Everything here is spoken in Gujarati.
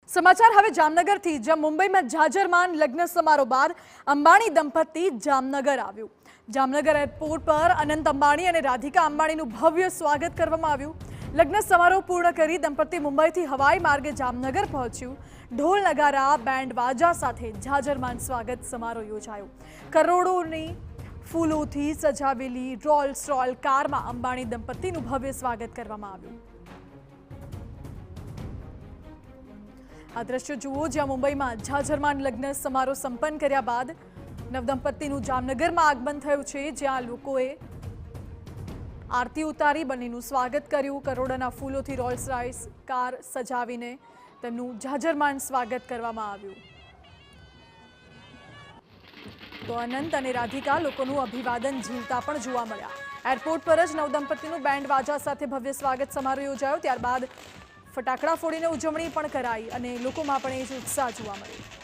समाचार हवे जामनगर थी, ज्यां मुंबई में जाजरमान लग्न समारोह बाद अंबाणी दंपति जामनगर आव्યું। जामनगर एरपोर्ट पर अनंत अंबाणी और राधिका अंबाणीનું भव्य स्वागत કરવામાં આવ્યું। लग्न समारोह पूर्ण करी दंपति मुंबईથી हवाई मार्गे जामनगर पहोंચ્યું। ढोल नगारा बैंड बाजा साथे जाजरमान स्वागत समारोह योजायो। करोड़ोनी फूलोथी सजावेली रोल्स रॉयल काરમાં अंबाणी दंपतिનું भव्य स्वागत કરવામાં આવ્યું। आ दृश्य जुओ, ज्यां मुंबईમાં જાજરમાન લગ્ન સમારોહ સંપન્ન કર્યા બાદ નવદંપતિનું જામનગરમાં આગમન થયું છે, જ્યાં લોકોએ આરતી ઉતારી બંનેનું સ્વાગત કર્યું। કરોડોના ફૂલોથી રોલ્સ રોયસ કાર સજાવીને તેમનું જાજરમાન સ્વાગત કરવામાં આવ્યું। તો અનંત અને રાધિકા લોકોનું અભિવાદન ઝીલતા પણ જોવા મળ્યા। એરપોર્ટ પર જ નવદંપતિનું બેન્ડ બાજા સાથે ભવ્ય સ્વાગત સમારોહ યોજાયો। ત્યારબાદ ફટાકડા ફોડીને ઉજવણી પણ કરાઈ અને લોકોમાં પણ એ જ ઉત્સાહ જોવા મળ્યો।